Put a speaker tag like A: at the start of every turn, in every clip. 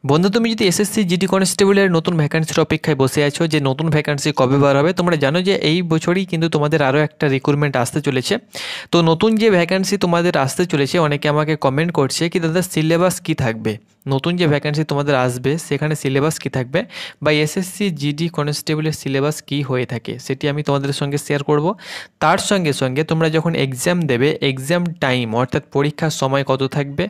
A: বন্ধু, তুমি যদি এসএসসি জিডি কনস্টেবলের নতুন ভ্যাকান্সির অপেক্ষায় বসে আছো যে নতুন ভ্যাকান্সি কবে বার হবে, তোমরা জানো যে এই বছরই কিন্তু তোমাদের আরও একটা রিক্রুটমেন্ট আসতে চলেছে। তো নতুন যে ভ্যাকান্সি তোমাদের আসতে চলেছে, অনেকে আমাকে কমেন্ট করছে কি দাদা সিলেবাস কী থাকবে, নতুন যে ভ্যাকান্সি তোমাদের আসবে সেখানে সিলেবাস কী থাকবে, বা এসএসসি জিডি কনস্টেবলের সিলেবাস কী হয়ে থাকে সেটি আমি তোমাদের সঙ্গে শেয়ার করব। তার সঙ্গে সঙ্গে তোমরা যখন এক্সাম দেবে, এক্সাম টাইম অর্থাৎ পরীক্ষার সময় কত থাকবে,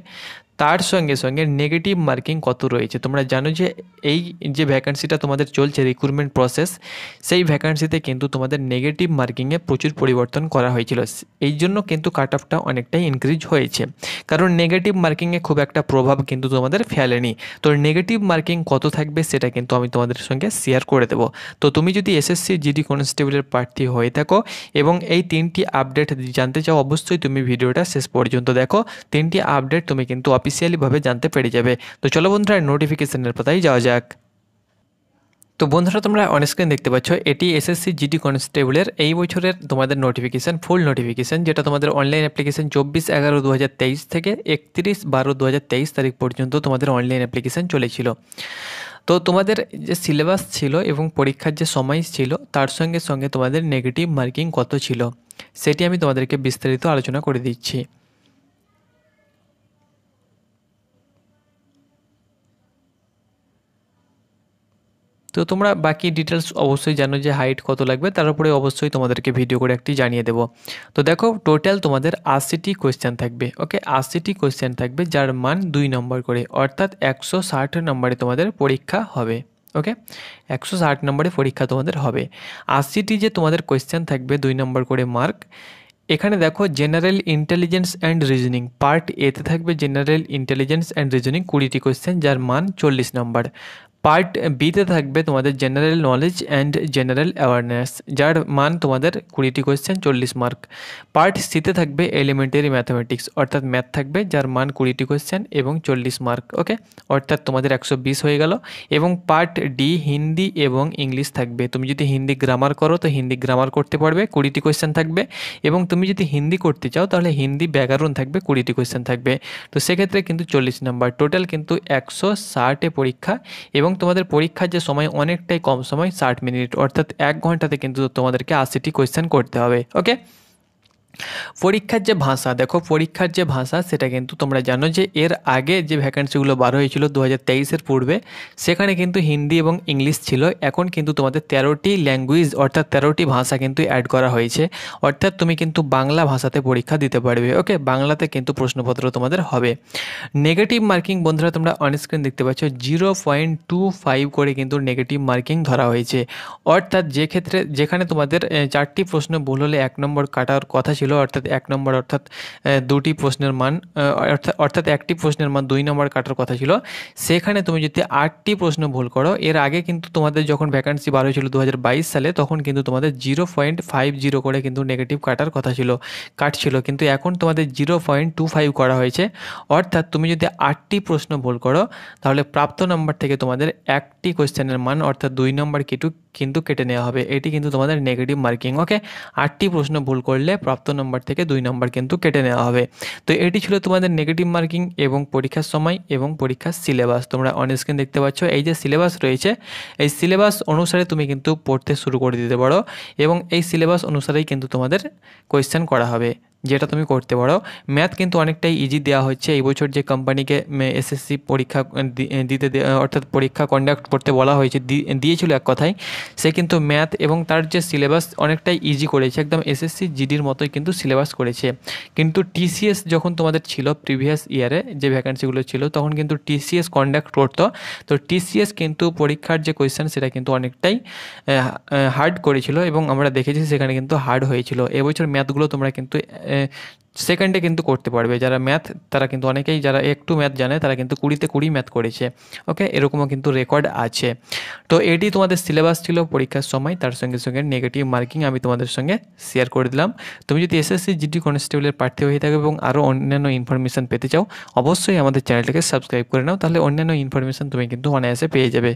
A: তার সঙ্গে সঙ্গে নেগেটিভ মার্কিং কত রয়েছে। তোমরা জানো যে এই যে ভ্যাকান্সিটা তোমাদের চলছে রিক্রুটমেন্ট প্রসেস, সেই ভ্যাকান্সিতে কিন্তু তোমাদের নেগেটিভ মার্কিংয়ে প্রচুর পরিবর্তন করা হয়েছিল। এই জন্য কিন্তু কাট অফটা অনেকটাই ইনক্রিজ হয়েছে, কারণ নেগেটিভ মার্কিংয়ে খুব একটা প্রভাব কিন্তু তোমাদের ফেলেনি। তো নেগেটিভ মার্কিং কত থাকবে সেটা কিন্তু আমি তোমাদের সঙ্গে শেয়ার করে দেবো। তো তুমি যদি এসএসসি জিডি কনস্টেবলের প্রার্থী হয়ে থাকো এবং এই তিনটি আপডেট জানতে চাও, অবশ্যই তুমি ভিডিওটা শেষ পর্যন্ত দেখো। তিনটি আপডেট তুমি কিন্তু অফিসিয়ালিভাবে জানতে পেরে যাবে। তো চলো বন্ধুরা, নোটিফিকেশনের পাতায় যাওয়া যাক। তো বন্ধুরা, তোমরা অনস্ক্রিন দেখতে পাচ্ছ এটি এসএসসি জিডি কনস্টেবলের এই বছরের তোমাদের নোটিফিকেশান, ফুল নোটিফিকেশান, যেটা তোমাদের অনলাইন অ্যাপ্লিকেশান 24/11/2023 থেকে 31/12/2023 তারিখ পর্যন্ত তোমাদের অনলাইন অ্যাপ্লিকেশান চলেছিল। তো তোমাদের যে সিলেবাস ছিল এবং পরীক্ষার যে সময় ছিল, তার সঙ্গে সঙ্গে তোমাদের নেগেটিভ মার্কিং কত ছিল সেটি আমি তোমাদেরকে বিস্তারিত আলোচনা করে দিচ্ছি। তো তোমরা বাকি ডিটেলস অবশ্যই জানো যে হাইট কত লাগবে, তার উপরে অবশ্যই তোমাদেরকে ভিডিও করে একটি জানিয়ে দেবো। তো দেখো, টোটাল তোমাদের 80টি কোয়েশ্চেন থাকবে। ওকে, 80টি কোয়েশ্চেন থাকবে, যার মান 2 নম্বর করে, অর্থাৎ 160 নম্বরে তোমাদের পরীক্ষা হবে। ওকে, 160 নম্বরে পরীক্ষা তোমাদের হবে। 80টি যে তোমাদের কোয়েশ্চেন থাকবে, 2 নম্বর করে মার্ক। এখানে দেখো, general intelligence and reasoning part এতে থাকবে জেনারেল ইন্টেলিজেন্স অ্যান্ড রিজনিং 20টি কোয়েশ্চেন, যার মান 40 নম্বর। পার্ট বিতে থাকবে তোমাদের general knowledge and general awareness, যার মান তোমাদের 20টি কোয়েশ্চেন, 40 মার্ক। পার্ট সিতে থাকবে এলিমেন্টারি ম্যাথামেটিক্স, অর্থাৎ ম্যাথ থাকবে, যার মান 20টি কোয়েশ্চেন এবং 40 মার্ক। ওকে, অর্থাৎ তোমাদের 120 হয়ে গেল। এবং পার্ট ডি হিন্দি এবং ইংলিশ থাকবে। তুমি যদি হিন্দি গ্রামার করো তো হিন্দি গ্রামার করতে পারবে, 20টি কোয়েশ্চেন থাকবে। এবং তুমি যদি হিন্দি করতে চাও তাহলে হিন্দি ব্যাকরণ থাকবে, 20টি কোয়েশ্চেন থাকবে। তো সেক্ষেত্রে কিন্তু 40 নম্বর, টোটাল কিন্তু 160 পরীক্ষা। এবং তোমাদের পরীক্ষার যে সময় অনেকটাই কম সময়, 60 মিনিট, অর্থাৎ 1 ঘন্টাতে কিন্তু তোমাদেরকে 80টি কোয়েশ্চেন করতে হবে। ওকে, পরীক্ষার যে ভাষা, দেখো পরীক্ষার যে ভাষা সেটা কিন্তু তোমরা জানো যে এর আগে যে ভ্যাকান্সিগুলো বার হয়েছিল 2023-এর পূর্বে, সেখানে কিন্তু হিন্দি এবং ইংলিশ ছিল। এখন কিন্তু তোমাদের 13টি ল্যাঙ্গুয়েজ অর্থাৎ 13টি ভাষা কিন্তু অ্যাড করা হয়েছে, অর্থাৎ তুমি কিন্তু বাংলা ভাষাতে পরীক্ষা দিতে পারবে। ওকে, বাংলাতে কিন্তু প্রশ্নপত্র তোমাদের হবে। নেগেটিভ মার্কিং বন্ধুরা তোমরা অনস্ক্রিন দেখতে পাচ্ছ 0.25 করে কিন্তু নেগেটিভ মার্কিং ধরা হয়েছে। অর্থাৎ যেখানে তোমাদের 4টি প্রশ্ন ভুল হলে 1 নম্বর কাটার কথা ছিল, অর্থাৎ 1 নম্বর, অর্থাৎ 2টি প্রশ্নের মান, অর্থাৎ 1টি প্রশ্নের মান 2 নম্বর কাটার কথা ছিল, সেখানে তুমি যদি 8টি প্রশ্ন ভুল করো, এর আগে কিন্তু তোমাদের যখন ভ্যাকান্সি বার হয়েছিল 2022 সালে, তখন কিন্তু তোমাদের 0.50 করে কিন্তু নেগেটিভ কাটার কথা ছিল, কাটছিল, কিন্তু এখন তোমাদের 0.25 করা হয়েছে। অর্থাৎ তুমি যদি 8টি প্রশ্ন ভুল করো তাহলে প্রাপ্ত নম্বর থেকে তোমাদের 1টি কোয়েশ্চেনের মান অর্থাৎ 2 নম্বর কিন্তু কেটে নেওয়া হবে। এটি কিন্তু তোমাদের নেগেটিভ মার্কিং। ওকে, 8টি প্রশ্ন ভুল করলে প্রাপ্ত নম্বর থেকে 2 নম্বর কিন্তু কেটে নেওয়া হবে। তো এটি ছিল তোমাদের নেগেটিভ মার্কিং এবং পরীক্ষার সময় এবং পরীক্ষার সিলেবাস। তোমরা অনস্ক্রিন দেখতে পাচ্ছ এই যে সিলেবাস রয়েছে, এই সিলেবাস অনুসারে তুমি কিন্তু পড়তে শুরু করে দিতে পারো এবং এই সিলেবাস অনুসারেই কিন্তু তোমাদের কোয়েশ্চেন করা হবে, যেটা তুমি করতে পারো। ম্যাথ কিন্তু অনেকটাই ইজি দেওয়া হচ্ছে এই বছর। যে কোম্পানিকে এসএসসি পরীক্ষা অর্থাৎ পরীক্ষা কন্ডাক্ট করতে বলা হয়েছে, দিয়েছিল এক কথায়, সে কিন্তু ম্যাথ এবং তার যে সিলেবাস অনেকটাই ইজি করেছে, একদম এসএসসি জিডির মতোই কিন্তু সিলেবাস করেছে। কিন্তু টিসিএস যখন তোমাদের ছিল প্রিভিয়াস ইয়ারে যে ভ্যাকান্সিগুলো ছিল, তখন কিন্তু টিসিএস কন্ডাক্ট করতো। তো টিসিএস কিন্তু পরীক্ষার যে কোয়েশ্চেন সেটা কিন্তু অনেকটাই হার্ড করেছিল এবং আমরা দেখেছি সেখানে কিন্তু হার্ড হয়েছিল। এবছর ম্যাথগুলো তোমরা কিন্তু সেকেন্ডে কিন্তু করতে পারবে। যারা ম্যাথ, তারা কিন্তু অনেকেই যারা একটু ম্যাথ জানে তারা কিন্তু 20-তে 20 ম্যাথ করেছে। ওকে, এরকমও কিন্তু রেকর্ড আছে। তো এটি তোমাদের সিলেবাস ছিল পরীক্ষার সময়, তার সঙ্গে সঙ্গে নেগেটিভ মার্কিং আমি তোমাদের সঙ্গে শেয়ার করে দিলাম। তুমি যদি এসএসসি জিডি কনস্টেবলের প্রার্থী হয়ে থাকো এবং আরও অন্যান্য ইনফরমেশান পেতে চাও, অবশ্যই আমাদের চ্যানেলটাকে সাবস্ক্রাইব করে নাও, তাহলে অন্যান্য ইনফরমেশান তুমি কিন্তু অনায়াসে পেয়ে যাবে।